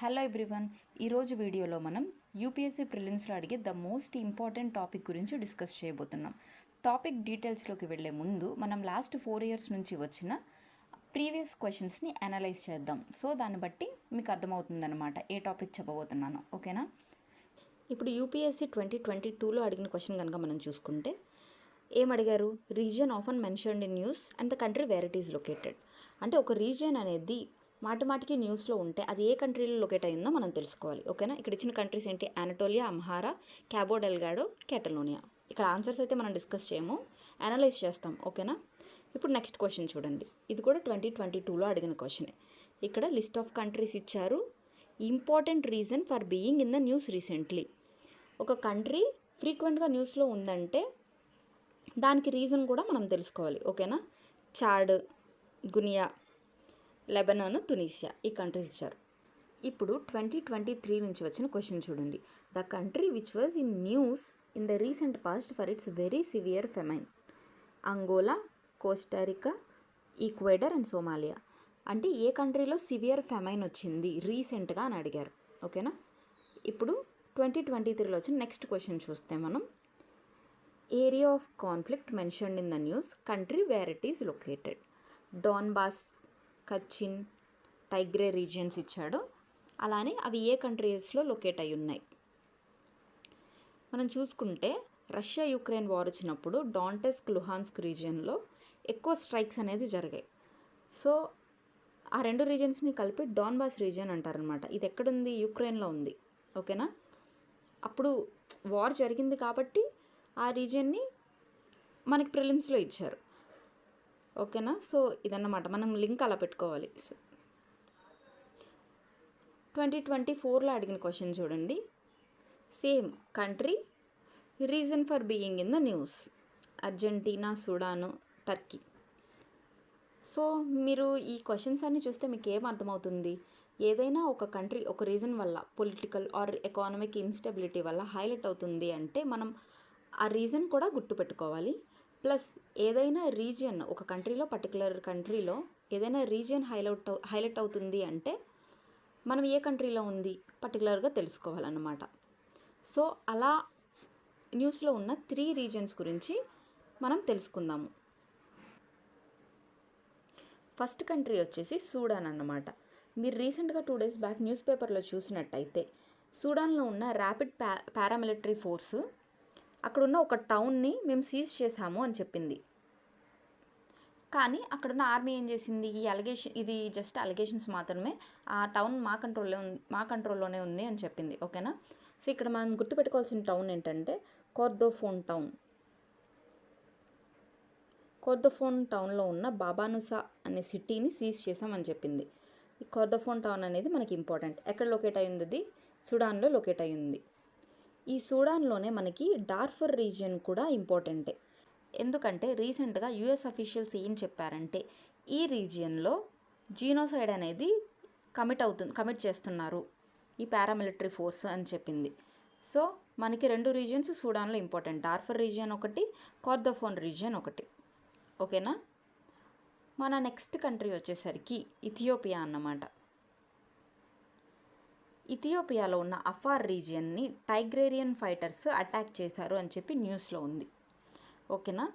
Hello everyone, ఈరోజు వీడియోలో మనం యూపీఎస్సీ ప్రిలిమ్స్లో అడిగే ద మోస్ట్ ఇంపార్టెంట్ టాపిక్ గురించి డిస్కస్ చేయబోతున్నాం. టాపిక్ డీటెయిల్స్లోకి వెళ్ళే ముందు మనం లాస్ట్ 4 years నుంచి వచ్చిన ప్రీవియస్ క్వశ్చన్స్ని అనలైజ్ చేద్దాం. సో దాన్ని బట్టి మీకు అర్థమవుతుందన్నమాట ఏ టాపిక్ చెప్పబోతున్నానో. ఓకేనా? ఇప్పుడు యూపీఎస్సీ 2022లో అడిగిన క్వశ్చన్ కనుక మనం చూసుకుంటే ఏమడిగారు? Region often mentioned in news and the country where it is located. అంటే ఒక రీజియన్ అనేది మాటిమాటికి న్యూస్లో ఉంటే అది ఏ కంట్రీలో లొకేట్ అయిందో మనం తెలుసుకోవాలి. ఓకేనా? ఇక్కడ ఇచ్చిన కంట్రీస్ ఏంటి? అనటోలియా, అమ్హారా, క్యాబో డెల్గాడో, కేటలోనియా. ఇక్కడ ఆన్సర్స్ అయితే మనం డిస్కస్ చేయము, అనలైజ్ చేస్తాం. ఓకేనా? ఇప్పుడు నెక్స్ట్ క్వశ్చన్ చూడండి. ఇది కూడా 2022లో అడిగిన క్వశ్చనే. ఇక్కడ లిస్ట్ ఆఫ్ కంట్రీస్ ఇచ్చారు. Important reason for being in the news recently. ఒక కంట్రీ ఫ్రీక్వెంట్గా న్యూస్లో ఉందంటే దానికి రీజన్ కూడా మనం తెలుసుకోవాలి. ఓకేనా? చాడ్, గునియా, లెబనాన్, తునీసియా ఈ కంట్రీస్ ఇచ్చారు. ఇప్పుడు 2023 నుంచి వచ్చిన క్వశ్చన్ చూడండి. The country which was in news in the recent past for it's very severe famine. Angola, Costa Rica, Ecuador and Somalia. అంటే ఏ కంట్రీలో సివియర్ ఫెమైన్ వచ్చింది రీసెంట్గా అని అడిగారు. ఓకేనా? ఇప్పుడు 2023లో వచ్చిన నెక్స్ట్ క్వశ్చన్ చూస్తే మనం area of conflict mentioned in the news, country where it is located. Donbas, Kachin, Tigray regions ఇచ్చాడు. అలానే అవి ఏ కంట్రీస్లో లొకేట్ అయి ఉన్నాయి. మనం చూసుకుంటే రష్యా యుక్రెయిన్ వార్ వచ్చినప్పుడు డాంటెస్క్, లుహాన్స్క్ రీజియన్లో ఎక్కువ స్ట్రైక్స్ అనేది జరిగాయి. సో ఆ రెండు రీజియన్స్ని కలిపి డాన్బాస్ రీజియన్ అంటారనమాట. ఇది ఎక్కడుంది? యుక్రెయిన్లో ఉంది. ఓకేనా? అప్పుడు వార్ జరిగింది కాబట్టి ఆ రీజియన్ని మనకి ప్రిలిమ్స్లో ఇచ్చారు. ఓకేనా? సో ఇదన్నమాట, మనం లింక్ అలా పెట్టుకోవాలి. 2024లో అడిగిన క్వశ్చన్ చూడండి. Same country, reason for being in the news. Argentina, Sudan, Turkey. So మీరు ఈ క్వశ్చన్స్ అన్నీ చూస్తే మీకు ఏం అర్థమవుతుంది? ఏదైనా ఒక కంట్రీ ఒక రీజన్ వల్ల, పొలిటికల్ ఆర్ ఎకానమిక్ ఇన్స్టెబిలిటీ వల్ల హైలైట్ అవుతుంది అంటే మనం ఆ రీజన్ కూడా గుర్తుపెట్టుకోవాలి. ప్లస్ ఏదైనా రీజియన్ ఒక కంట్రీలో, పర్టికులర్ కంట్రీలో ఏదైనా రీజియన్ హైలైట్ అవుతుంది అంటే మనం ఏ కంట్రీలో ఉంది పర్టికులర్గా తెలుసుకోవాలన్నమాట. సో అలా న్యూస్లో ఉన్న 3 రీజియన్స్ గురించి మనం తెలుసుకుందాము. ఫస్ట్ కంట్రీ వచ్చేసి సూడాన్ అన్నమాట. మీరు రీసెంట్గా 2 days బ్యాక్ న్యూస్ పేపర్లో చూసినట్టయితే సూడాన్లో ఉన్న ర్యాపిడ్ పారామిలిటరీ ఫోర్సు అక్కడున్న ఒక టౌన్ని మేము సీజ్ చేశాము అని చెప్పింది. కానీ అక్కడున్న ఆర్మీ ఏం చేసింది? ఇది జస్ట్ అలిగేషన్స్ మాత్రమే, ఆ టౌన్ మా కంట్రోల్లోనే ఉంది అని చెప్పింది. ఓకేనా? సో ఇక్కడ మనం గుర్తుపెట్టుకోవాల్సిన టౌన్ ఏంటంటే కోర్దోఫోన్ టౌన్. కోర్దోఫోన్ టౌన్లో ఉన్న బాబానుసా అనే సిటీని సీజ్ చేసామని చెప్పింది. ఈ కోర్దోఫోన్ టౌన్ అనేది మనకి ఇంపార్టెంట్. ఎక్కడ లొకేట్ అయింది? అది సుడాన్లో లొకేట్ అయ్యింది. ఈ సూడాన్లోనే మనకి డార్ఫర్ రీజియన్ కూడా ఇంపార్టెంటే. ఎందుకంటే రీసెంట్గా యుఎస్ అఫీషియల్స్ ఏం చెప్పారంటే ఈ రీజియన్లో జీనోసైడ్ అనేది కమిట్ చేస్తున్నారు ఈ పారామిలిటరీ ఫోర్స్ అని చెప్పింది. సో మనకి 2 రీజియన్స్ సూడాన్లో ఇంపార్టెంట్. డార్ఫర్ రీజియన్ ఒకటి, కోర్దోఫోన్ రీజియన్ ఒకటి. ఓకేనా? మన నెక్స్ట్ కంట్రీ వచ్చేసరికి ఇథియోపియా అన్నమాట. ఇథియోపియాలో ఉన్న అఫార్ రీజియన్ని టైగ్రేరియన్ ఫైటర్స్ అటాక్ చేశారు అని చెప్పి న్యూస్లో ఉంది. ఓకేనా?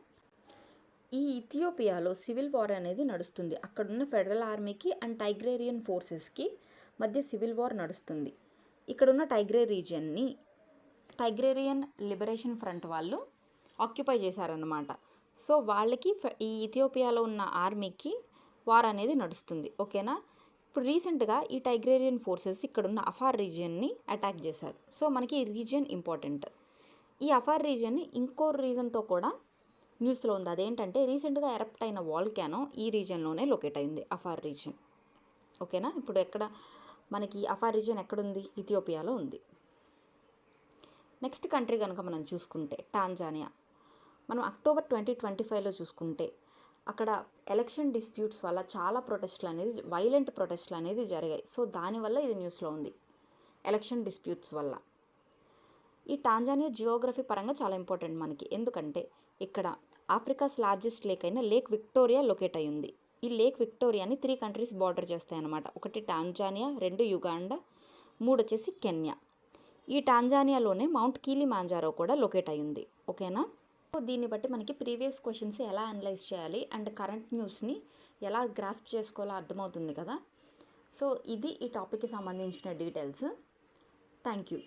ఈ ఇథియోపియాలో సివిల్ వార్ అనేది నడుస్తుంది. అక్కడున్న ఫెడరల్ ఆర్మీకి అండ్ టైగ్రేరియన్ ఫోర్సెస్కి మధ్య సివిల్ వార్ నడుస్తుంది. ఇక్కడున్న టైగ్రే రీజియన్ని టైగ్రేరియన్ లిబరేషన్ ఫ్రంట్ వాళ్ళు ఆక్యుపై చేశారన్నమాట. సో వాళ్ళకి ఈ ఇథియోపియాలో ఉన్న ఆర్మీకి వార్ అనేది నడుస్తుంది. ఓకేనా? ఇప్పుడు రీసెంట్గా ఈ టైగ్రేరియన్ ఫోర్సెస్ ఇక్కడున్న అఫార్ రీజియన్ని అటాక్ చేశారు. సో మనకి ఈ రీజియన్ ఇంపార్టెంట్. ఈ అఫార్ రీజియన్ ఇంకో రీజన్తో కూడా న్యూస్లో ఉంది. అదేంటంటే రీసెంట్గా ఎరప్ట్ అయిన వాల్కానో ఈ రీజియన్లోనే లొకేట్ అయింది, అఫార్ రీజియన్. ఓకేనా? ఇప్పుడు మనకి అఫార్ రీజియన్ ఎక్కడుంది? ఇథియోపియాలో ఉంది. నెక్స్ట్ కంట్రీ కనుక మనం చూసుకుంటే టాంజానియా. మనం అక్టోబర్ 2025లో చూసుకుంటే అక్కడ ఎలక్షన్ డిస్ప్యూట్స్ వల్ల చాలా వైలెంట్ ప్రొటెస్ట్లు అనేది జరిగాయి. సో దానివల్ల ఇది న్యూస్లో ఉంది, ఎలక్షన్ డిస్ప్యూట్స్ వల్ల. ఈ టాంజానియా జియోగ్రఫీ పరంగా చాలా ఇంపార్టెంట్ మనకి. ఎందుకంటే ఇక్కడ ఆఫ్రికాస్ లార్జెస్ట్ లేక్ అయిన లేక్ విక్టోరియా లొకేట్ అయి ఉంది. ఈ లేక్ విక్టోరియాని 3 కంట్రీస్ బార్డర్ చేస్తాయి అన్నమాట. ఒకటి టాంజానియా, 2 యుగాండా, మూడు వచ్చేసి కెన్యా. ఈ టాంజానియాలోనే మౌంట్ కిలిమాంజారో కూడా లొకేట్ అయ్యింది. ఓకేనా? సో దీన్ని బట్టి మనకి ప్రీవియస్ క్వశ్చన్స్ ఎలా అనలైజ్ చేయాలి అండ్ కరెంట్ న్యూస్ని ఎలా గ్రాస్ప్ చేసుకోవాలో అర్థమవుతుంది కదా. సో ఇది ఈ టాపిక్కి సంబంధించిన డీటెయిల్స్. Thank you.